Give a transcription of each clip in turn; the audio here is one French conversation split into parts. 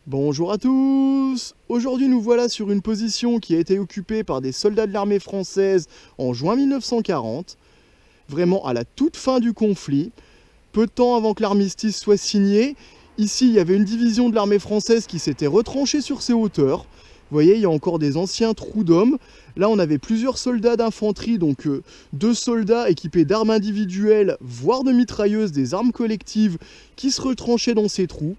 Bonjour à tous! Aujourd'hui nous voilà sur une position qui a été occupée par des soldats de l'armée française en juin 1940, vraiment à la toute fin du conflit, peu de temps avant que l'armistice soit signé. Ici il y avait une division de l'armée française qui s'était retranchée sur ces hauteurs. Vous voyez, il y a encore des anciens trous d'hommes. Là on avait plusieurs soldats d'infanterie, donc deux soldats équipés d'armes individuelles, voire de mitrailleuses, des armes collectives, qui se retranchaient dans ces trous.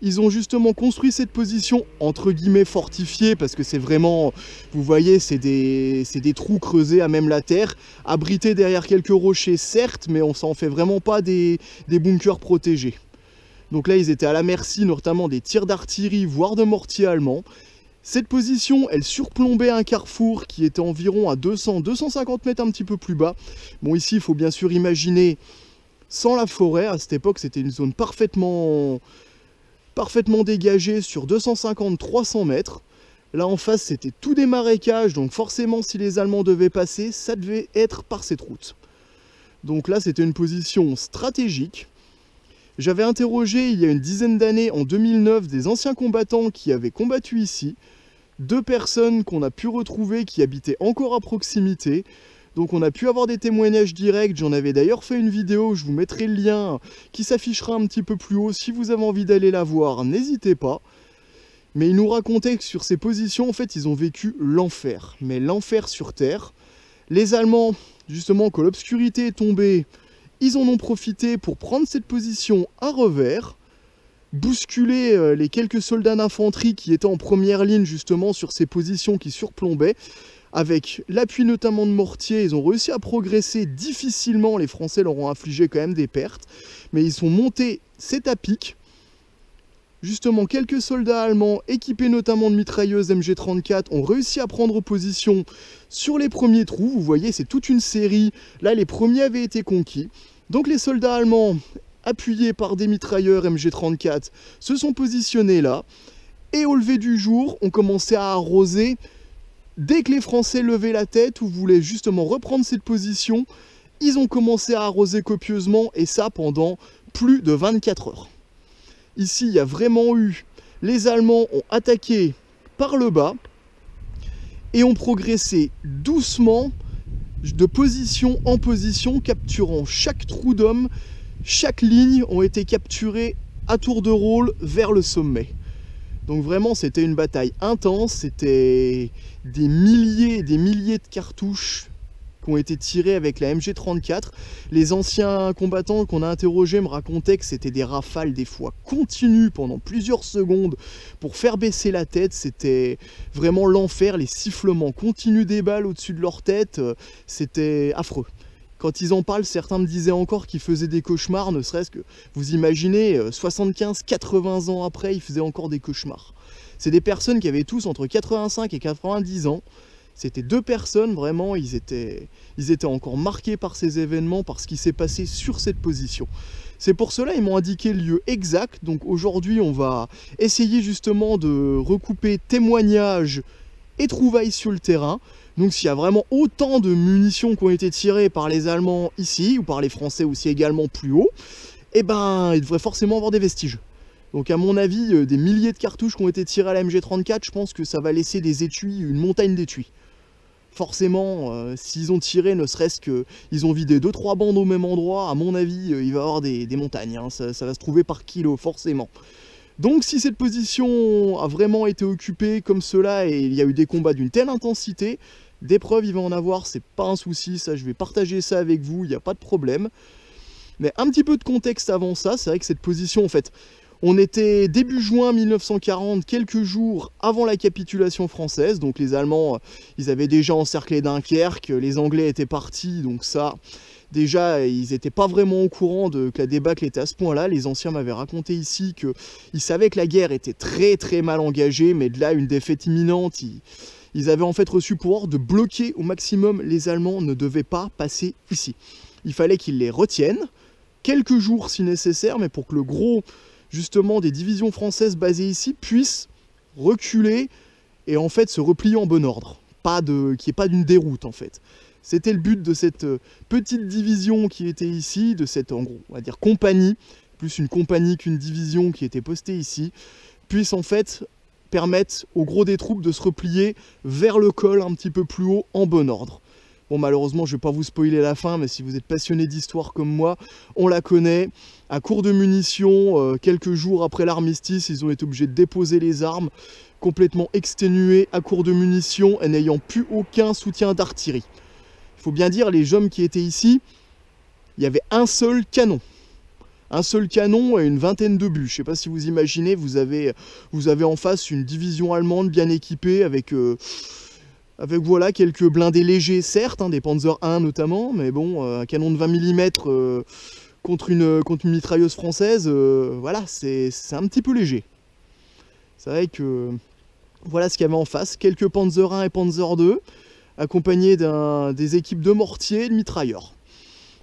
Ils ont justement construit cette position entre guillemets fortifiée parce que c'est vraiment, vous voyez, c'est des trous creusés à même la terre, abrités derrière quelques rochers certes, mais on s'en fait vraiment pas des bunkers protégés. Donc là ils étaient à la merci notamment des tirs d'artillerie voire de mortiers allemands. Cette position elle surplombait un carrefour qui était environ à 200-250 mètres un petit peu plus bas. Bon ici il faut bien sûr imaginer sans la forêt, à cette époque c'était une zone parfaitement dégagé sur 250-300 mètres. Là en face c'était tout des marécages, donc forcément si les Allemands devaient passer, ça devait être par cette route. Donc là c'était une position stratégique. J'avais interrogé il y a une dizaine d'années, en 2009, des anciens combattants qui avaient combattu ici. Deux personnes qu'on a pu retrouver qui habitaient encore à proximité. Donc on a pu avoir des témoignages directs, j'en avais d'ailleurs fait une vidéo, je vous mettrai le lien qui s'affichera un petit peu plus haut. Si vous avez envie d'aller la voir, n'hésitez pas. Mais ils nous racontaient que sur ces positions, en fait, ils ont vécu l'enfer. Mais l'enfer sur Terre. Les Allemands, justement, quand l'obscurité est tombée, ils en ont profité pour prendre cette position à revers, bousculer les quelques soldats d'infanterie qui étaient en première ligne, justement, sur ces positions qui surplombaient. Avec l'appui notamment de mortiers, ils ont réussi à progresser difficilement. Les Français leur ont infligé quand même des pertes. Mais ils sont montés, c'est à pic. Justement, quelques soldats allemands, équipés notamment de mitrailleuses MG34, ont réussi à prendre position sur les premiers trous. Vous voyez, c'est toute une série. Là, les premiers avaient été conquis. Donc les soldats allemands, appuyés par des mitrailleurs MG34, se sont positionnés là. Et au lever du jour, on commençait à arroser. Dès que les Français levaient la tête ou voulaient justement reprendre cette position, ils ont commencé à arroser copieusement, et ça pendant plus de 24 heures. Ici, il y a vraiment eu... Les Allemands ont attaqué par le bas et ont progressé doucement de position en position, capturant chaque trou d'homme. Chaque ligne ont été capturées à tour de rôle vers le sommet. Donc vraiment, c'était une bataille intense, c'était des milliers de cartouches qui ont été tirées avec la MG34. Les anciens combattants qu'on a interrogés me racontaient que c'était des rafales des fois continues pendant plusieurs secondes pour faire baisser la tête. C'était vraiment l'enfer, les sifflements continus des balles au-dessus de leur tête, c'était affreux. Quand ils en parlent, certains me disaient encore qu'ils faisaient des cauchemars, ne serait-ce que, vous imaginez, 75-80 ans après, ils faisaient encore des cauchemars. C'est des personnes qui avaient tous entre 85 et 90 ans. C'était deux personnes, vraiment, ils étaient encore marqués par ces événements, par ce qui s'est passé sur cette position. C'est pour cela qu'ils m'ont indiqué le lieu exact. Donc aujourd'hui, on va essayer justement de recouper témoignages et trouvailles sur le terrain. Donc s'il y a vraiment autant de munitions qui ont été tirées par les Allemands ici, ou par les Français aussi également plus haut, eh ben il devrait forcément avoir des vestiges. Donc à mon avis, des milliers de cartouches qui ont été tirées à la MG34, je pense que ça va laisser des étuis, une montagne d'étuis. Forcément, s'ils ont tiré, ne serait-ce qu'ils ont vidé 2-3 bandes au même endroit, à mon avis, il va y avoir des montagnes, hein. Ça va se trouver par kilo, forcément. Donc si cette position a vraiment été occupée comme cela, et il y a eu des combats d'une telle intensité, des preuves, il va en avoir, c'est pas un souci, ça je vais partager ça avec vous, il n'y a pas de problème. Mais un petit peu de contexte avant ça, c'est vrai que cette position, en fait, on était début juin 1940, quelques jours avant la capitulation française, donc les Allemands, ils avaient déjà encerclé Dunkerque, les Anglais étaient partis, donc ça, déjà, ils n'étaient pas vraiment au courant que la débâcle était à ce point-là. Les anciens m'avaient raconté ici qu'ils savaient que la guerre était très très mal engagée, mais de là, une défaite imminente, ils avaient en fait reçu pour ordre de bloquer au maximum. Les Allemands ne devaient pas passer ici. Il fallait qu'ils les retiennent, quelques jours si nécessaire, mais pour que le gros, justement, des divisions françaises basées ici puissent reculer et en fait se replier en bon ordre. Qu'il n'y ait pas d'une déroute en fait. C'était le but de cette petite division qui était ici, de cette, en gros, on va dire compagnie, plus une compagnie qu'une division qui était postée ici, puisse en fait permettre au gros des troupes de se replier vers le col un petit peu plus haut en bon ordre. Bon, malheureusement, je ne vais pas vous spoiler la fin, mais si vous êtes passionné d'histoire comme moi, on la connaît. À court de munitions, quelques jours après l'armistice, ils ont été obligés de déposer les armes, complètement exténués, à court de munitions et n'ayant plus aucun soutien d'artillerie. Il faut bien dire, les hommes qui étaient ici, il y avait un seul canon. Un seul canon et une vingtaine de bûches. Je ne sais pas si vous imaginez, vous avez en face une division allemande bien équipée avec voilà, quelques blindés légers, certes, hein, des Panzer I notamment, mais bon, un canon de 20 mm contre une mitrailleuse française, voilà, c'est un petit peu léger. C'est vrai que voilà ce qu'il y avait en face, quelques Panzer I et Panzer II, accompagnés des équipes de mortiers et de mitrailleurs.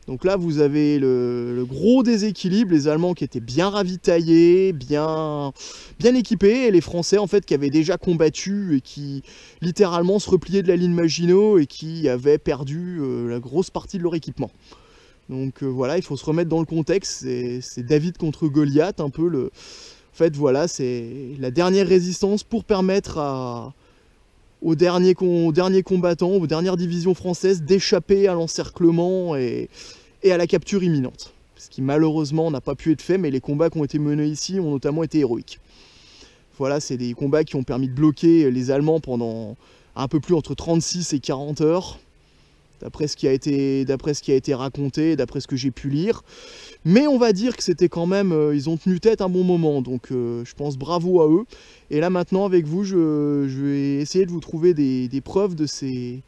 Donc là, vous avez le gros déséquilibre, les Allemands qui étaient bien ravitaillés, bien équipés, et les Français en fait qui avaient déjà combattu et qui littéralement se repliaient de la ligne Maginot et qui avaient perdu la grosse partie de leur équipement. Donc voilà, il faut se remettre dans le contexte, c'est David contre Goliath, un peu le... En fait voilà, c'est la dernière résistance pour permettre aux derniers combattants, aux dernières divisions françaises d'échapper à l'encerclement et à la capture imminente. Ce qui malheureusement n'a pas pu être fait, mais les combats qui ont été menés ici ont notamment été héroïques. Voilà, c'est des combats qui ont permis de bloquer les Allemands pendant un peu plus entre 36 et 40 heures, d'après ce qui a été raconté, d'après ce que j'ai pu lire. Mais on va dire que c'était quand même, ils ont tenu tête un bon moment, donc je pense bravo à eux. Et là maintenant avec vous, je vais essayer de vous trouver des preuves de ces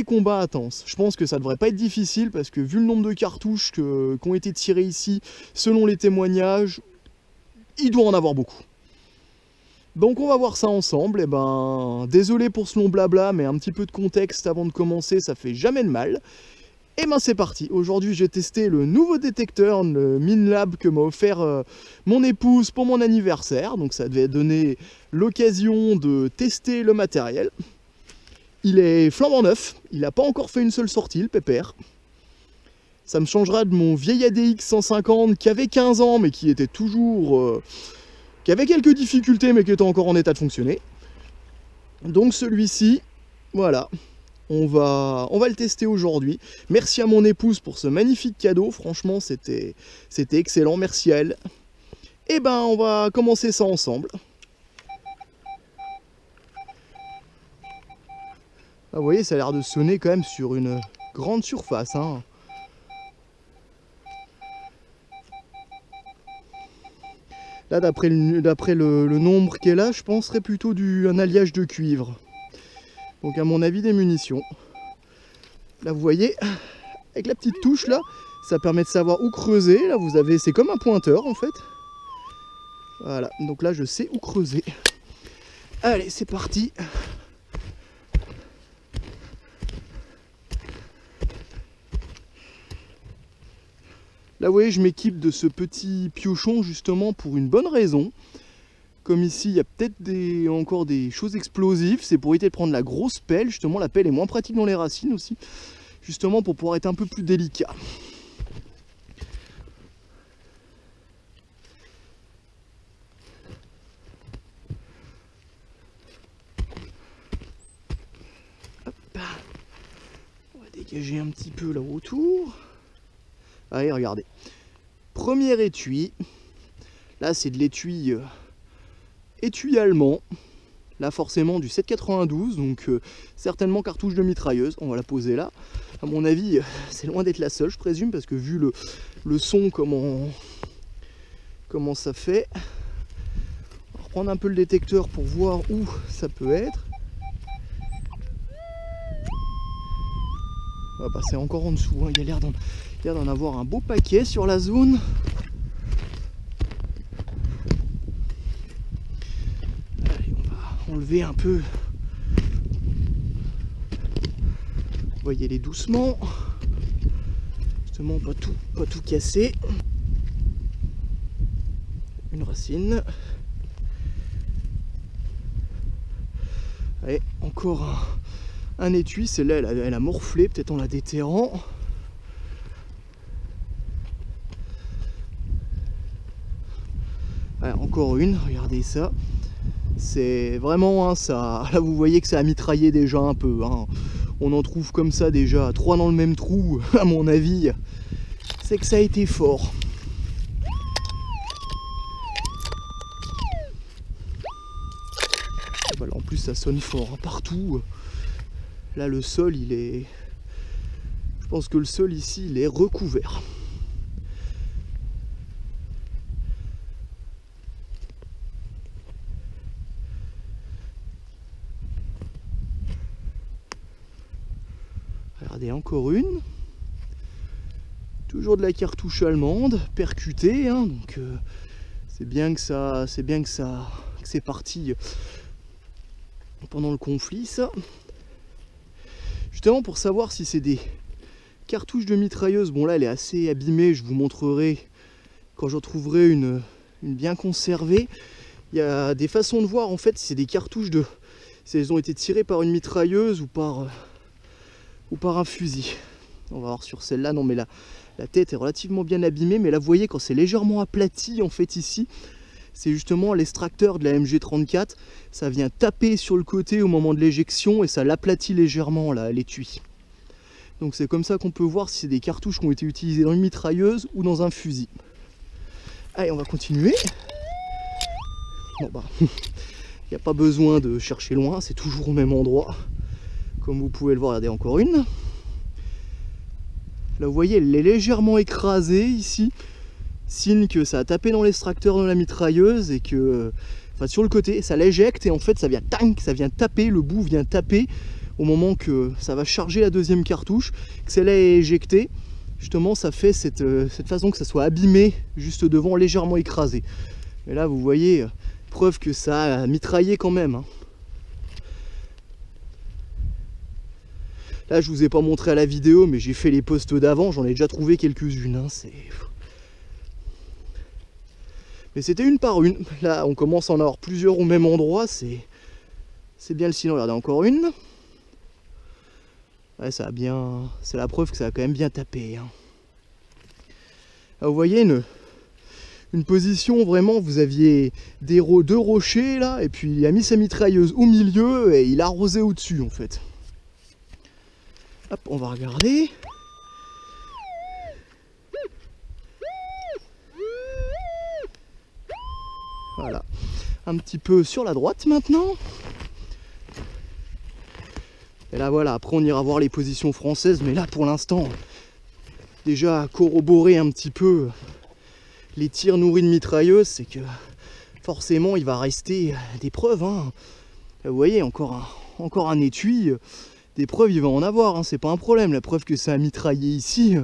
combats intenses. Je pense que ça devrait pas être difficile parce que vu le nombre de cartouches qui ont été tirées ici, selon les témoignages, il doit en avoir beaucoup. Donc on va voir ça ensemble. Et ben, désolé pour ce long blabla, mais un petit peu de contexte avant de commencer, ça fait jamais de mal. Et ben c'est parti. Aujourd'hui j'ai testé le nouveau détecteur, le Minlab que m'a offert mon épouse pour mon anniversaire. Donc ça devait donner l'occasion de tester le matériel. Il est flambant neuf, il n'a pas encore fait une seule sortie, le pépère. Ça me changera de mon vieil ADX 150 qui avait 15 ans mais qui était toujours... qui avait quelques difficultés mais qui était encore en état de fonctionner. Donc celui-ci, voilà, on va le tester aujourd'hui. Merci à mon épouse pour ce magnifique cadeau, franchement c'était excellent, merci à elle. Et ben on va commencer ça ensemble. Ah, vous voyez, ça a l'air de sonner quand même sur une grande surface, hein. Là, d'après le nombre qu'elle a, je pense serait plutôt un alliage de cuivre. Donc à mon avis des munitions. Là vous voyez, avec la petite touche là, ça permet de savoir où creuser. Là vous avez, c'est comme un pointeur en fait. Voilà, donc là je sais où creuser. Allez, c'est parti. Là vous voyez, je m'équipe de ce petit piochon justement pour une bonne raison. Comme ici, il y a peut-être encore des choses explosives, c'est pour éviter de prendre la grosse pelle. Justement, la pelle est moins pratique dans les racines aussi, justement pour pouvoir être un peu plus délicat. Hop. On va dégager un petit peu là autour. Allez, regardez. Premier étui. Là, c'est de l'étui allemand. Là, forcément, du 7,92. Donc, certainement cartouche de mitrailleuse. On va la poser là. À mon avis, c'est loin d'être la seule, je présume, parce que vu le son, comment ça fait. On va reprendre un peu le détecteur pour voir où ça peut être. On va passer encore en dessous. Hein. Il y a l'air d'en avoir un beau paquet sur la zone. Allez, on va enlever un peu. Voyez-les doucement. Justement, pas tout casser. Une racine. Allez, encore un étui. Celle-là, elle a morflé, peut-être en la déterrant. Voilà, encore une, regardez ça. C'est vraiment, hein, ça. Là vous voyez que ça a mitraillé déjà un peu. Hein. On en trouve comme ça déjà 3 dans le même trou, à mon avis. C'est que ça a été fort. Voilà, en plus ça sonne fort hein, partout. Là le sol il est... Je pense que le sol ici il est recouvert. Regardez encore une. Toujours de la cartouche allemande, percutée, hein, donc c'est bien que c'est parti pendant le conflit ça. Justement pour savoir si c'est des cartouches de mitrailleuse, bon là elle est assez abîmée, je vous montrerai quand je retrouverai une bien conservée. Il y a des façons de voir en fait si c'est des cartouches de... si elles ont été tirées par une mitrailleuse ou par un fusil. On va voir sur celle-là, non mais la tête est relativement bien abîmée, mais là vous voyez quand c'est légèrement aplati en fait ici, c'est justement l'extracteur de la MG34, ça vient taper sur le côté au moment de l'éjection et ça l'aplatit légèrement là, l'étui. Donc c'est comme ça qu'on peut voir si c'est des cartouches qui ont été utilisées dans une mitrailleuse ou dans un fusil. Allez, on va continuer. Bon bah, il n'y a pas besoin de chercher loin, c'est toujours au même endroit. Comme vous pouvez le voir, regardez encore une. Là vous voyez, elle est légèrement écrasée ici. Signe que ça a tapé dans l'extracteur de la mitrailleuse et que... Enfin sur le côté, ça l'éjecte et en fait ça vient tank, ça vient taper, le bout vient taper au moment que ça va charger la deuxième cartouche, que celle-là est éjectée. Justement ça fait cette façon que ça soit abîmé juste devant, légèrement écrasé. Mais là vous voyez, preuve que ça a mitraillé quand même. Hein. Là je vous ai pas montré à la vidéo mais j'ai fait les postes d'avant, j'en ai déjà trouvé quelques-unes. Hein, mais c'était une par une. Là on commence à en avoir plusieurs au même endroit, c'est bien le sinon. Regardez encore une. Ouais, ça a bien... C'est la preuve que ça a quand même bien tapé. Hein. Là, vous voyez une position vraiment, vous aviez deux rochers là, et puis il a mis sa mitrailleuse au milieu et il a arrosé au-dessus en fait. Hop, on va regarder. Voilà, un petit peu sur la droite maintenant. Et là voilà, après on ira voir les positions françaises, mais là pour l'instant, déjà corroborer un petit peu les tirs nourris de mitrailleuses, c'est que forcément il va rester des preuves. Hein. Là, vous voyez, encore un étui, des preuves il va en avoir, hein, c'est pas un problème. La preuve que ça a mitraillé ici,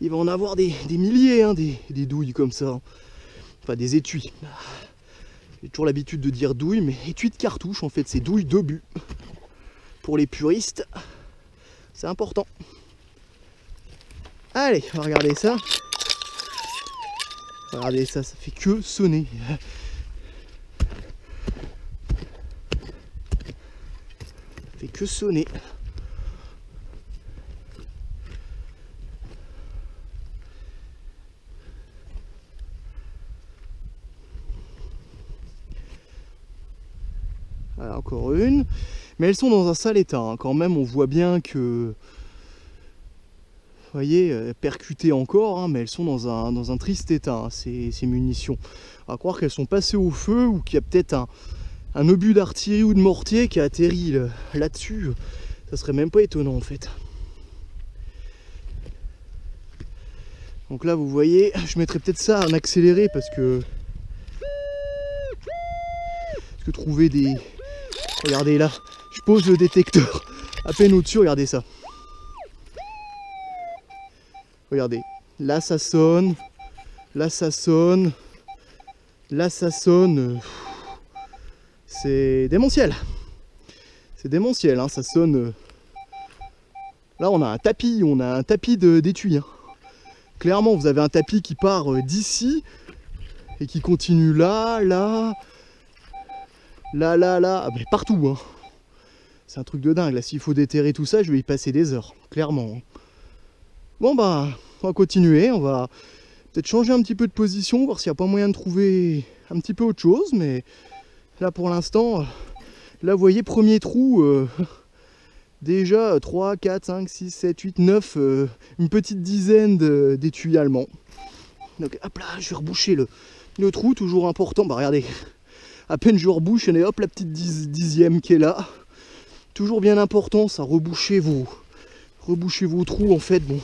il va en avoir des milliers, hein, des douilles comme ça. Enfin des étuis. J'ai toujours l'habitude de dire douille, mais étui de cartouche en fait, c'est douille d'obus. Pour les puristes, c'est important. Allez, on va regarder ça. Regardez ça, ça fait que sonner. Ça fait que sonner. Voilà, encore une. Mais elles sont dans un sale état. Hein. Quand même, on voit bien que... Vous voyez, percutées encore, hein, mais elles sont dans un triste état, hein, ces munitions. On va croire qu'elles sont passées au feu ou qu'il y a peut-être un obus d'artillerie ou de mortier qui a atterri là-dessus. Ça serait même pas étonnant en fait. Donc là, vous voyez, je mettrais peut-être ça en accéléré parce que trouver des... Regardez là, je pose le détecteur à peine au-dessus, regardez ça. Regardez, là ça sonne, là ça sonne, là ça sonne. C'est démentiel. C'est démentiel, hein, ça sonne. Là on a un tapis d'étui. Hein. Clairement vous avez un tapis qui part d'ici et qui continue là, là, ah, mais partout. Hein. C'est un truc de dingue, là s'il faut déterrer tout ça, je vais y passer des heures, clairement. Bon bah, on va continuer, on va Peut-être changer un petit peu de position, voir s'il n'y a pas moyen de trouver un petit peu autre chose, mais là pour l'instant, là vous voyez, premier trou, déjà 3, 4, 5, 6, 7, 8, 9, une petite dizaine d'étuis allemands. Donc hop là, je vais reboucher le trou, toujours important. Bah regardez, à peine je rebouche, et hop la petite dixième qui est là. Toujours bien important, ça, reboucher vos trous en fait. Bon,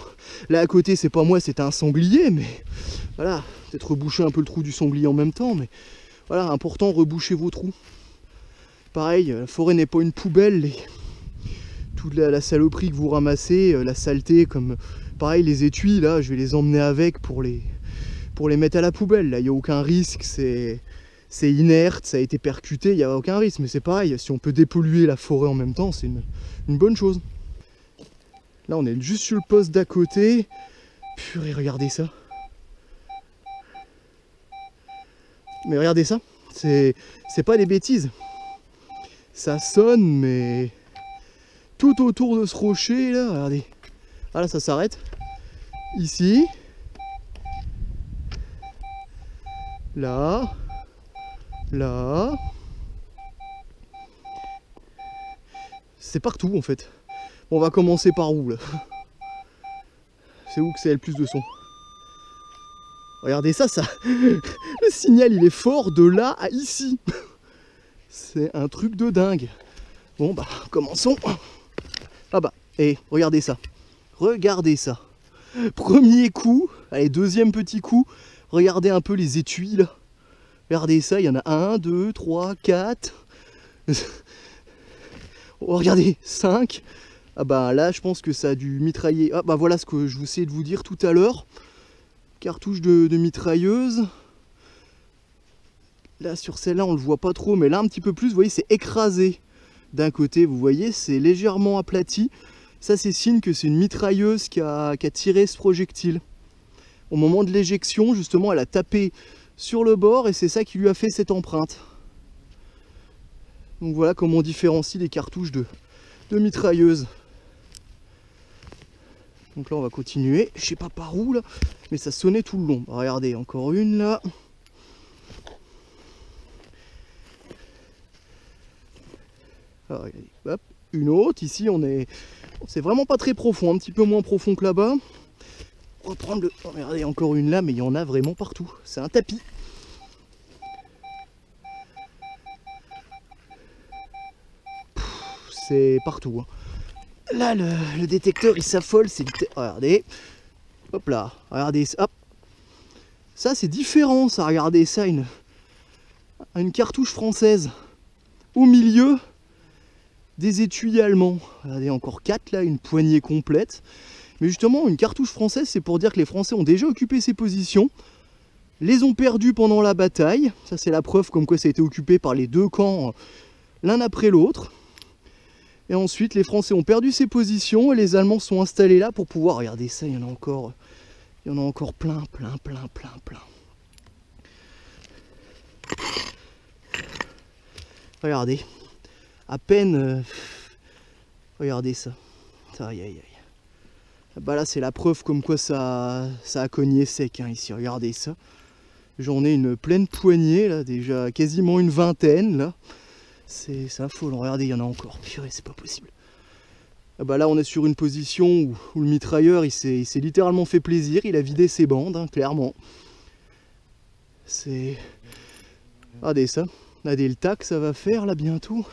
là à côté c'est pas moi, c'est un sanglier, mais voilà, peut-être reboucher un peu le trou du sanglier en même temps, mais voilà, important, reboucher vos trous. Pareil, la forêt n'est pas une poubelle, toute la saloperie que vous ramassez, la saleté, comme pareil les étuis là, je vais les emmener avec pour les mettre à la poubelle. Là il n'y a aucun risque, c'est inerte, ça a été percuté, il n'y a aucun risque, mais c'est pareil, si on peut dépolluer la forêt en même temps, c'est une bonne chose. Là on est juste sur le poste d'à côté. Purée, regardez ça. Mais regardez ça, c'est pas des bêtises. Ça sonne, mais tout autour de ce rocher là, regardez. Ah là ça s'arrête. Ici. Là. Là. C'est partout en fait. Bon, on va commencer par où là? C'est où que c'est le plus de son? Regardez ça, le signal il est fort de là à ici. C'est un truc de dingue. Bon bah commençons. Ah bah, et regardez ça. Regardez ça. Premier coup, allez, deuxième petit coup. Regardez un peu les étuis là. Regardez ça, il y en a 1, 2, 3, 4. Oh, regardez, 5. Ah bah là je pense que ça a dû mitrailler. Ah bah voilà ce que je vous essayais de vous dire tout à l'heure. Cartouche de mitrailleuse. Là sur celle-là on le voit pas trop, mais là un petit peu plus, vous voyez c'est écrasé. D'un côté vous voyez c'est légèrement aplati. Ça c'est signe que c'est une mitrailleuse qui a tiré ce projectile. Au moment de l'éjection justement elle a tapé sur le bord et c'est ça qui lui a fait cette empreinte. Donc voilà comment on différencie les cartouches de mitrailleuse. Donc là on va continuer, je sais pas par où là, mais ça sonnait tout le long. Regardez, encore une là. Alors, hop, une autre, ici c'est vraiment pas très profond, un petit peu moins profond que là-bas. Reprendre le... Oh, regardez, encore une là, mais il y en a vraiment partout, c'est un tapis. C'est partout. Hein. Là, le détecteur, il s'affole. Regardez. Hop là. Regardez ça. Hop. Ça, c'est différent, ça. Regardez ça. Une cartouche française. Au milieu des étuis allemands. Regardez, encore 4 là. Une poignée complète. Mais justement, une cartouche française, c'est pour dire que les Français ont déjà occupé ces positions. Les ont perdues pendant la bataille. Ça, c'est la preuve comme quoi ça a été occupé par les deux camps, l'un après l'autre. Et ensuite, les Français ont perdu ces positions et les Allemands sont installés là pour pouvoir... Regardez ça, il y en a encore plein. Regardez, à peine... regardez ça. Aïe, aïe, aïe. Bah là, c'est la preuve comme quoi ça a cogné sec, hein, ici. Regardez ça. J'en ai une pleine poignée, là, déjà quasiment une vingtaine, là. C'est affolant, regardez, il y en a encore. Purée, c'est pas possible. Ah bah là, on est sur une position où le mitrailleur, il s'est littéralement fait plaisir. Il a vidé ses bandes, hein, clairement. C'est... Regardez ça. Regardez le tac, ça va faire, là, bientôt.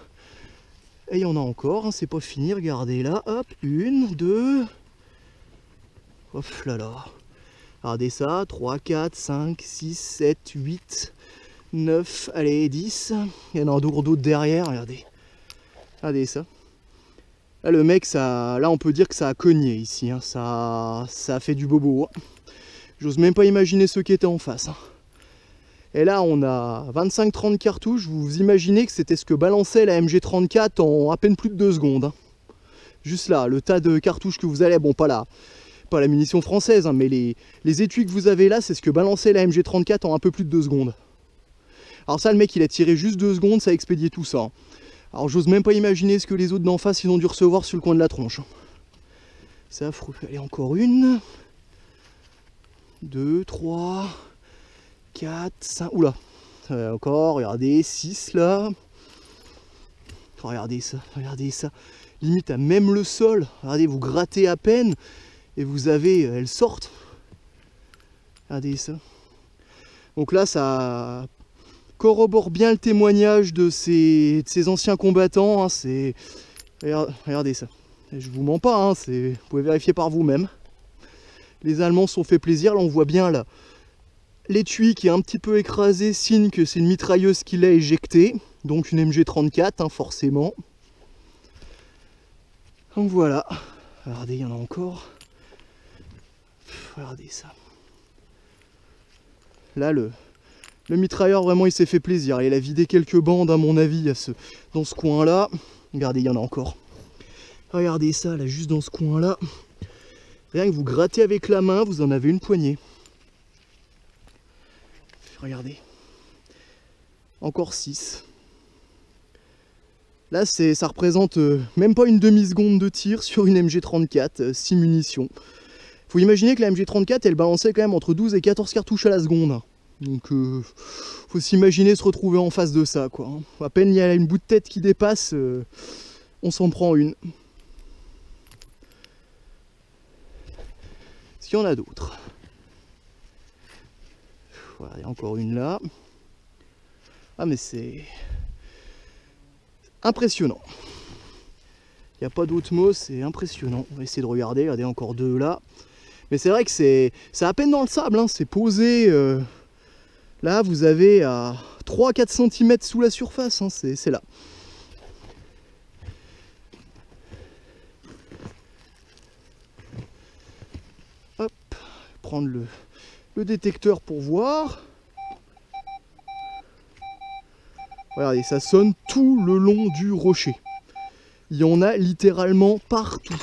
Et il y en a encore, hein, c'est pas fini. Regardez là, hop, 1, 2... Hop là là. Regardez ça, 3, 4, 5, 6, 7, 8... 9, allez, 10. Il y en a d'autres derrière, regardez. Regardez ça. Là, le mec, là, on peut dire que ça a cogné ici. Hein. Ça a fait du bobo. Hein. J'ose même pas imaginer ceux qui étaient en face. Hein. Et là, on a 25-30 cartouches. Vous imaginez que c'était ce que balançait la MG34 en à peine plus de 2 secondes. Hein. Juste là, le tas de cartouches que vous allez... Bon, pas la munition française, hein, mais les étuis que vous avez là, c'est ce que balançait la MG34 en un peu plus de 2 secondes. Alors ça, le mec, il a tiré juste 2 secondes, ça a expédié tout ça. Alors j'ose même pas imaginer ce que les autres d'en face, ils ont dû recevoir sur le coin de la tronche. C'est affreux. Allez, encore une. 2, 3, 4, 5. Oula. Encore, regardez, 6 là. Regardez ça, regardez ça. Limite à même le sol. Regardez, vous grattez à peine et vous avez, elles sortent. Regardez ça. Donc là, ça corrobore bien le témoignage de ces anciens combattants. Hein. Regardez ça. Et je vous mens pas, hein, vous pouvez vérifier par vous-même. Les Allemands se sont fait plaisir. Là, on voit bien là l'étui qui est un petit peu écrasé, signe que c'est une mitrailleuse qui l'a éjectée. Donc une MG34, hein, forcément. Donc voilà. Regardez, il y en a encore. Regardez ça. Là, le mitrailleur, vraiment, il s'est fait plaisir. Il a vidé quelques bandes, à mon avis, dans ce coin-là. Regardez, il y en a encore. Regardez ça, là, juste dans ce coin-là. Rien que vous grattez avec la main, vous en avez une poignée. Regardez. Encore 6. Là, ça représente même pas une demi-seconde de tir sur une MG34, 6 munitions. Faut imaginer que la MG34, elle balançait quand même entre 12 et 14 cartouches à la seconde. Donc, faut s'imaginer se retrouver en face de ça, quoi. À peine il y a une bout de tête qui dépasse, on s'en prend une. Est-ce qu'il y en a d'autres? Voilà, il y a encore une là. Ah, mais c'est impressionnant. Il n'y a pas d'autre mot, c'est impressionnant. On va essayer de regarder. Regardez, encore 2 là. Mais c'est vrai que c'est à peine dans le sable, hein. C'est posé. Là, vous avez à 3-4 cm sous la surface. Hein. C'est là. Hop, prendre le détecteur pour voir. Regardez, ça sonne tout le long du rocher. Il y en a littéralement partout.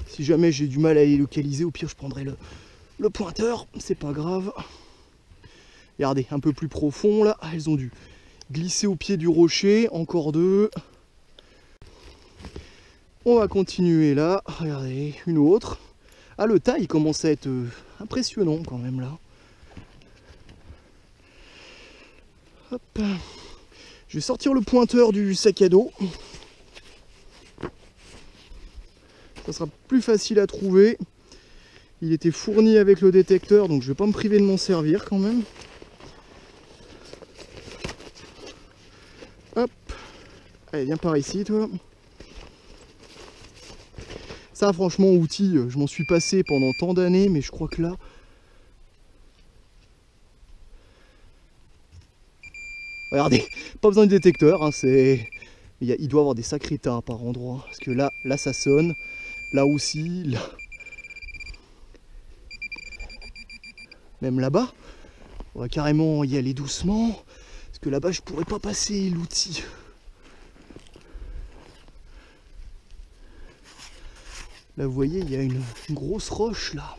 Si jamais j'ai du mal à les localiser, au pire je prendrai le pointeur, c'est pas grave. Regardez, un peu plus profond là, elles ont dû glisser au pied du rocher, encore 2. On va continuer là, regardez, une autre. Ah, le tas il commence à être impressionnant quand même là. Hop. Je vais sortir le pointeur du sac à dos. Ça sera plus facile à trouver. Il était fourni avec le détecteur, donc je vais pas me priver de m'en servir quand même. Hop. Allez, viens par ici, toi. Ça, franchement, outil, je m'en suis passé pendant tant d'années, mais je crois que là... Regardez, pas besoin de détecteur, hein, il doit y avoir des sacrés tas par endroit. Parce que là ça sonne, là aussi, là... Même là-bas, on va carrément y aller doucement. Parce que là-bas, je pourrais pas passer l'outil. Là, vous voyez, il y a une grosse roche, là.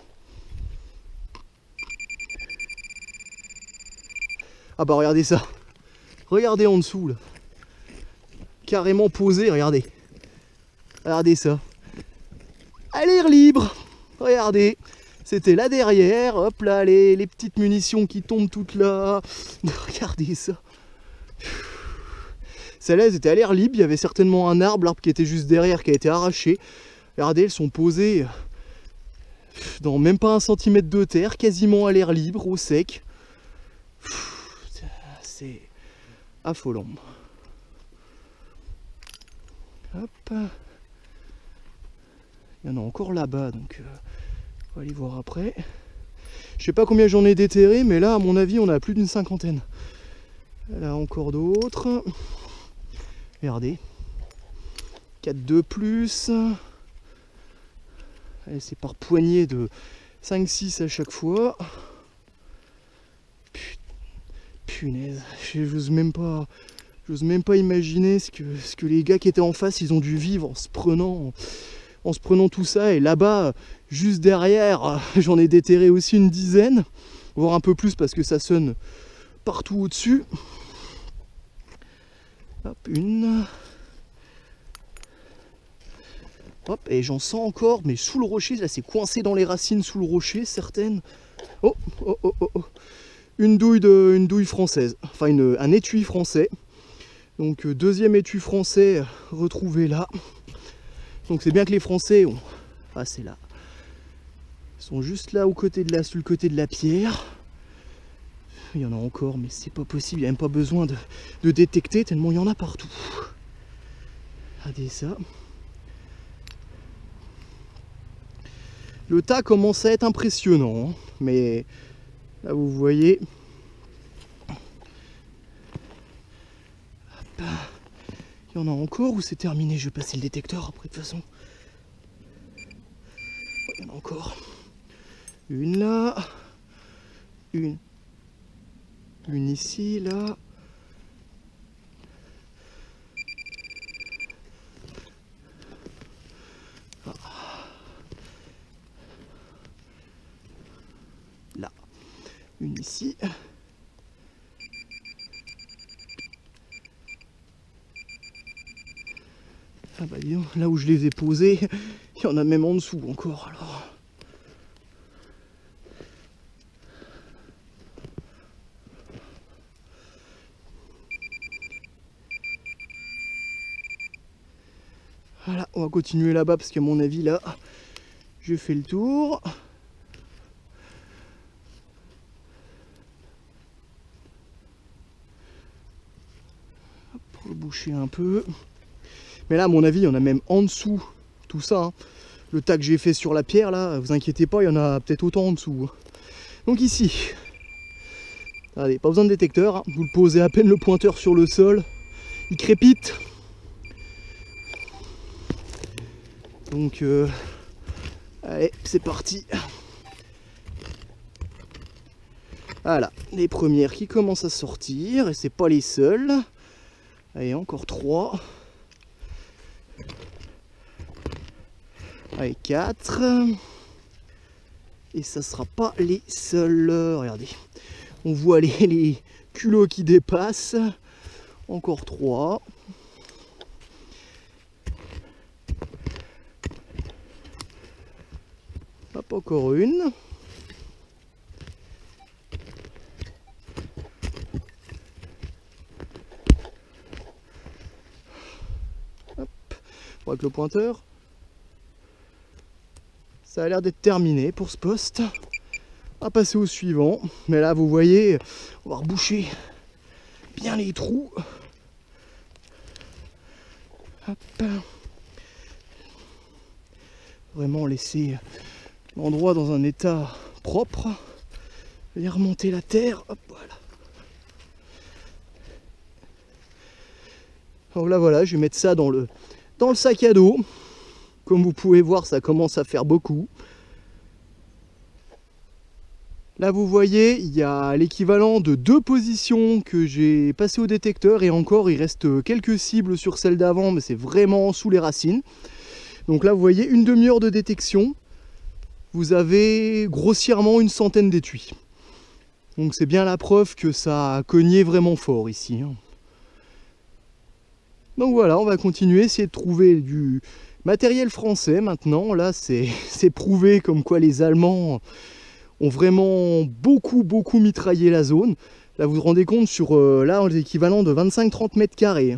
Ah bah, regardez ça. Regardez en dessous, là. Carrément posé, regardez. Regardez ça. À l'air libre. Regardez. C'était là derrière. Hop là, les petites munitions qui tombent toutes là. Regardez ça. Celles-là, elles étaient à l'air libre. Il y avait certainement un arbre, l'arbre qui était juste derrière, qui a été arraché. Regardez, elles sont posées dans même pas 1 centimètre de terre, quasiment à l'air libre, au sec. C'est affolant. Hop. Il y en a encore là-bas, donc on va aller voir après. Je sais pas combien j'en ai déterré, mais là, à mon avis, on a plus d'une 50aine. Là, encore d'autres. Regardez. 4 de plus. Allez, c'est par poignée de 5-6 à chaque fois. Punaise, j'ose même pas imaginer ce que les gars qui étaient en face, ils ont dû vivre en se prenant tout ça. Et là-bas, juste derrière, j'en ai déterré aussi une dizaine, voire un peu plus parce que ça sonne partout au-dessus. Hop, une. Hop, et j'en sens encore, mais sous le rocher, là c'est coincé dans les racines sous le rocher, certaines. Oh, oh, oh, oh, oh. Une douille française, enfin un étui français. Donc deuxième étui français retrouvé là. Donc c'est bien que les Français ont... Ah, c'est là. Ils sont juste là sur le côté de la pierre. Il y en a encore, mais c'est pas possible, il n'y a même pas besoin de détecter tellement il y en a partout. Regardez ça. Le tas commence à être impressionnant, hein, mais là vous voyez. Hop. Il y en a encore ou c'est terminé? Je vais passer le détecteur après de toute façon. Ouais, il y en a encore. Une là. Une ici, là. Là. Une ici. Ah bah dis donc, là où je les ai posés, il y en a même en dessous encore alors. Voilà, on va continuer là-bas parce qu'à mon avis là, je fais le tour. Hop, pour le boucher un peu. Mais là, à mon avis, il y en a même en dessous, tout ça. Hein. Le tas que j'ai fait sur la pierre, là, vous inquiétez pas, il y en a peut-être autant en dessous. Donc ici, regardez, pas besoin de détecteur, hein. Vous le posez à peine le pointeur sur le sol, il crépite. Donc, allez, c'est parti. Voilà, les premières qui commencent à sortir, et c'est pas les seules. Allez, encore 3. Allez, 4. Et ça sera pas les seuls. Regardez, on voit les culots qui dépassent. Encore 3. Hop, encore une. Hop, avec le pointeur. Ça a l'air d'être terminé pour ce poste. On va passer au suivant. Mais là, vous voyez, on va reboucher bien les trous. Hop. Vraiment laisser l'endroit dans un état propre. Aller remonter la terre. Hop, voilà. Donc là, voilà, je vais mettre ça dans le sac à dos. Comme vous pouvez voir, ça commence à faire beaucoup. Là, vous voyez, il y a l'équivalent de 2 positions que j'ai passées au détecteur. Et encore, il reste quelques cibles sur celle d'avant, mais c'est vraiment sous les racines. Donc là, vous voyez, une demi-heure de détection. Vous avez grossièrement une centaine d'étuis. Donc c'est bien la preuve que ça a cogné vraiment fort ici. Donc voilà, on va continuer, essayer de trouver du matériel français maintenant. Là, c'est prouvé comme quoi les Allemands ont vraiment beaucoup mitraillé la zone. Là, vous vous rendez compte sur là l'équivalent de 25-30 mètres carrés.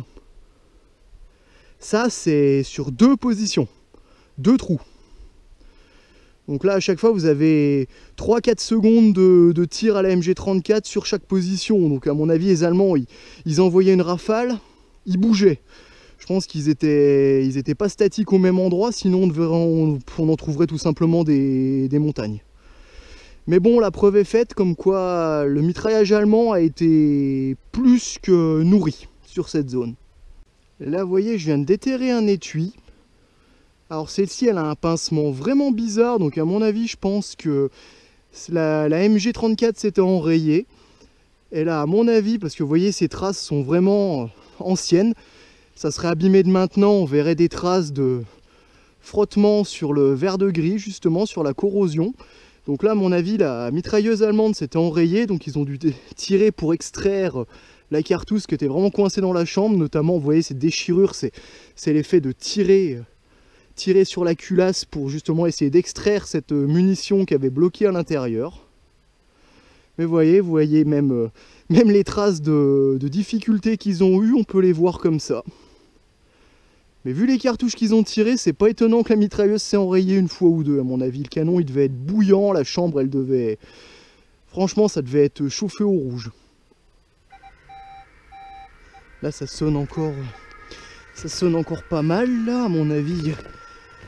Ça, c'est sur 2 positions, 2 trous. Donc là, à chaque fois, vous avez 3-4 secondes de tir à la MG34 sur chaque position. Donc à mon avis, les Allemands, ils envoyaient une rafale, ils bougeaient. Je pense qu'ils étaient pas statiques au même endroit, sinon on en trouverait tout simplement des montagnes. Mais bon, la preuve est faite, comme quoi le mitraillage allemand a été plus que nourri sur cette zone. Là, vous voyez, je viens de déterrer un étui. Alors celle-ci, elle a un pincement vraiment bizarre, donc à mon avis, je pense que la MG34 s'était enrayée. Et là, à mon avis, parce que vous voyez, ces traces sont vraiment anciennes, ça serait abîmé de maintenant, on verrait des traces de frottement sur le verre de gris, justement, sur la corrosion. Donc là, à mon avis, la mitrailleuse allemande s'était enrayée, donc ils ont dû tirer pour extraire la cartouche qui était vraiment coincée dans la chambre. Notamment, vous voyez, ces déchirures, c'est l'effet de tirer tiré sur la culasse pour justement essayer d'extraire cette munition qui avait bloqué à l'intérieur. Mais vous voyez même les traces de difficultés qu'ils ont eues, on peut les voir comme ça. Mais vu les cartouches qu'ils ont tirées, c'est pas étonnant que la mitrailleuse s'est enrayée une fois ou deux. À mon avis, le canon il devait être bouillant, la chambre elle devait... Franchement, ça devait être chauffé au rouge. Là, ça sonne encore pas mal. Là, à mon avis,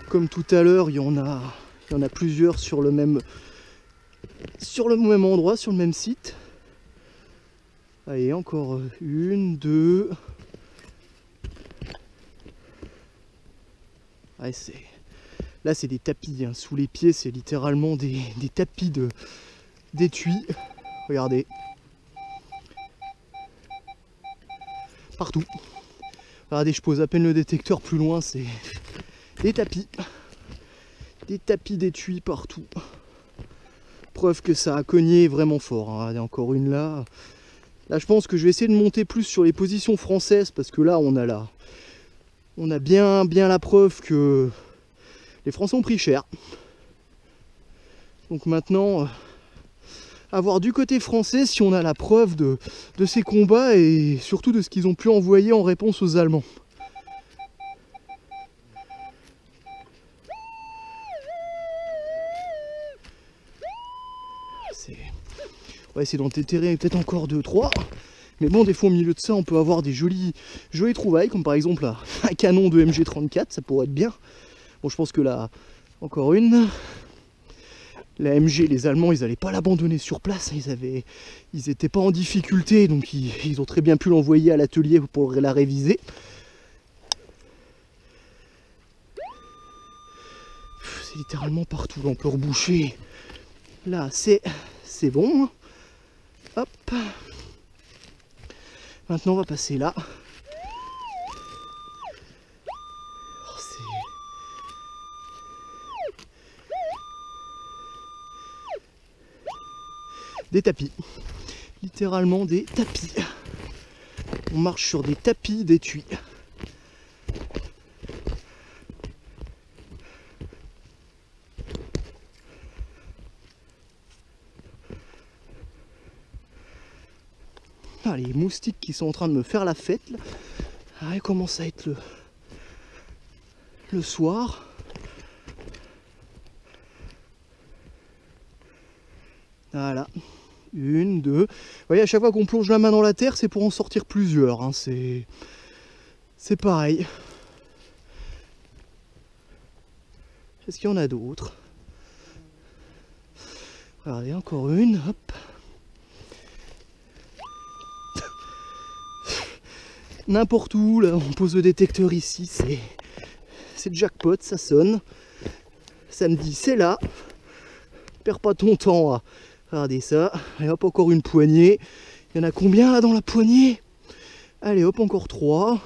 comme tout à l'heure, il y en a plusieurs sur le même endroit, sur le même site. Allez, encore une, deux. Ouais, là, c'est des tapis. Hein. Sous les pieds, c'est littéralement des tapis d'étui. Regardez. Partout. Regardez, je pose à peine le détecteur plus loin, c'est des tapis. Des tapis d'étui partout. Preuve que ça a cogné vraiment fort. Hein. Regardez, encore une là. Là, je pense que je vais essayer de monter plus sur les positions françaises parce que là, on a bien la preuve que les Français ont pris cher. Donc maintenant, à voir du côté français si on a la preuve de ces combats et surtout de ce qu'ils ont pu envoyer en réponse aux Allemands. On va essayer d'en déterrer peut-être encore 2-3. Mais bon, des fois au milieu de ça, on peut avoir des jolies trouvailles, comme par exemple un canon de MG34, ça pourrait être bien. Bon, je pense que là, encore une. La MG, les Allemands, ils n'allaient pas l'abandonner sur place, ils étaient pas en difficulté, donc ils ont très bien pu l'envoyer à l'atelier pour la réviser. C'est littéralement partout, là on peut reboucher. Là, c'est bon. Hop. Maintenant, on va passer là. Des tapis. Littéralement des tapis. On marche sur des tapis d'étui. Ah, les moustiques qui sont en train de me faire la fête là. Ah, il commence à être le soir. Voilà. Une, deux. Vous voyez, à chaque fois qu'on plonge la main dans la terre, c'est pour en sortir plusieurs. Hein. C'est pareil. Est-ce qu'il y en a d'autres? Regardez, encore une. Hop. N'importe où, là, on pose le détecteur ici, c'est jackpot, ça sonne. Ça me dit, c'est là. Perds pas ton temps à regarder ça. Allez hop, encore une poignée. Il y en a combien là dans la poignée? Allez hop, encore 3.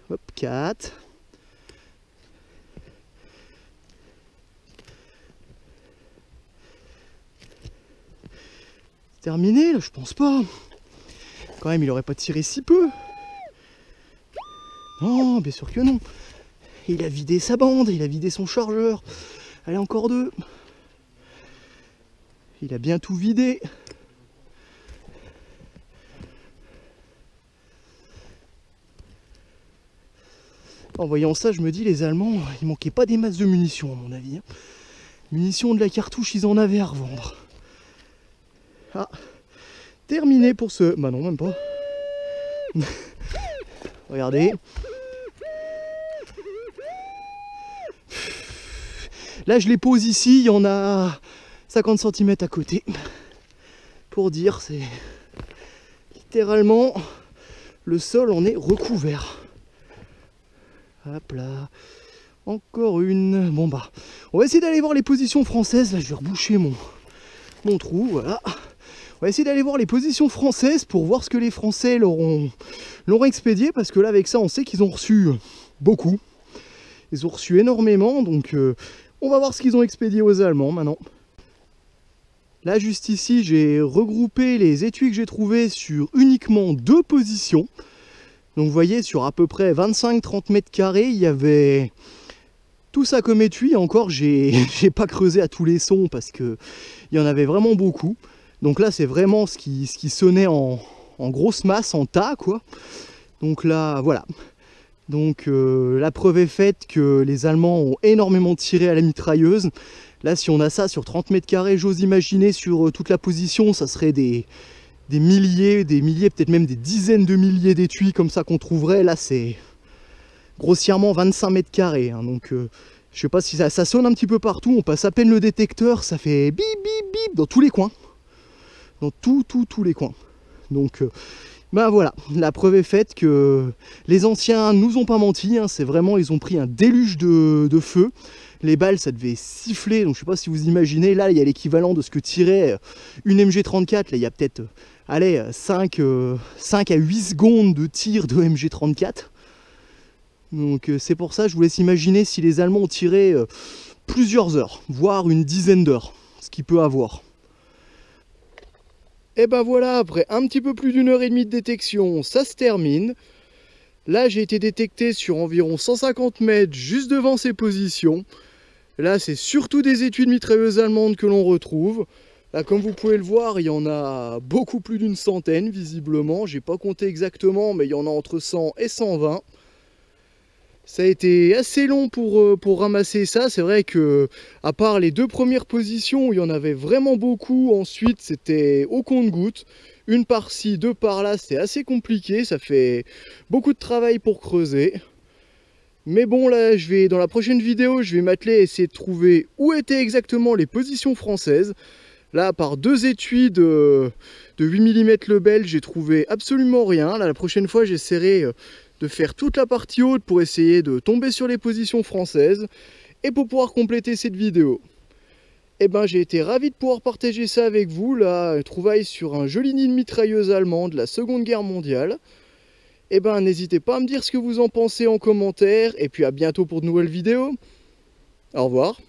Hop, 4. C'est terminé là, je pense pas. Quand même, il aurait pas tiré si peu. Non, bien sûr que non. Il a vidé sa bande, il a vidé son chargeur. Allez, encore 2. Il a bien tout vidé. En voyant ça, je me dis, les Allemands, il manquait pas des masses de munitions, à mon avis. Munitions de la cartouche, ils en avaient à revendre. Ah, terminé pour ce... Bah non, même pas. Regardez. Là, je les pose ici, il y en a 50 cm à côté. Pour dire, c'est littéralement le sol en est recouvert. Hop là. Encore une. Bon bah, on va essayer d'aller voir les positions françaises. Là, je vais reboucher mon trou, voilà. On va essayer d'aller voir les positions françaises pour voir ce que les Français l'ont expédié. Parce que là, avec ça, on sait qu'ils ont reçu beaucoup. Ils ont reçu énormément, donc... on va voir ce qu'ils ont expédié aux Allemands maintenant. Là, juste ici, j'ai regroupé les étuis que j'ai trouvés sur uniquement 2 positions. Donc vous voyez, sur à peu près 25-30 mètres carrés, il y avait tout ça comme étui. Encore, j'ai pas creusé à tous les sons parce que il y en avait vraiment beaucoup. Donc là, c'est vraiment ce qui sonnait en grosse masse, en tas, quoi. Donc là, voilà. Donc la preuve est faite que les Allemands ont énormément tiré à la mitrailleuse. Là, si on a ça sur 30 mètres carrés, j'ose imaginer sur toute la position, ça serait des milliers, peut-être même des dizaines de milliers d'étuis comme ça qu'on trouverait. Là, c'est grossièrement 25 mètres carrés. Hein. Donc je sais pas si ça sonne un petit peu partout. On passe à peine le détecteur, ça fait bip, bip, bip dans tous les coins. Dans tous les coins. Donc ben voilà, la preuve est faite que les anciens nous ont pas menti, hein, c'est vraiment, ils ont pris un déluge de feu. Les balles, ça devait siffler, donc je sais pas si vous imaginez, là il y a l'équivalent de ce que tirait une MG34, là il y a peut-être, allez, 5 à 8 secondes de tir de MG34. Donc c'est pour ça, je vous laisse imaginer si les Allemands ont tiré plusieurs heures, voire une dizaine d'heures, ce qu'il peut avoir. Et ben voilà, après un petit peu plus d'une heure et demie de détection, ça se termine. Là, j'ai été détecté sur environ 150 mètres juste devant ces positions. Là, c'est surtout des étuis de mitrailleuses allemandes que l'on retrouve. Là, comme vous pouvez le voir, il y en a beaucoup plus d'une centaine, visiblement. J'ai pas compté exactement, mais il y en a entre 100 et 120. Ça a été assez long pour ramasser ça. C'est vrai que, à part les deux premières positions où il y en avait vraiment beaucoup, ensuite c'était au compte-gouttes. Une par-ci, deux par-là, c'est assez compliqué. Ça fait beaucoup de travail pour creuser. Mais bon, là, dans la prochaine vidéo, je vais m'atteler à essayer de trouver où étaient exactement les positions françaises. Là, par deux étuis de 8 mm Lebel, j'ai trouvé absolument rien. Là, la prochaine fois, j'essaierai de faire toute la partie haute pour essayer de tomber sur les positions françaises et pour pouvoir compléter cette vidéo. Et ben j'ai été ravi de pouvoir partager ça avec vous, là, trouvaille sur un joli nid de mitrailleuse allemande de la Seconde Guerre mondiale. Et ben n'hésitez pas à me dire ce que vous en pensez en commentaire, et puis à bientôt pour de nouvelles vidéos. Au revoir.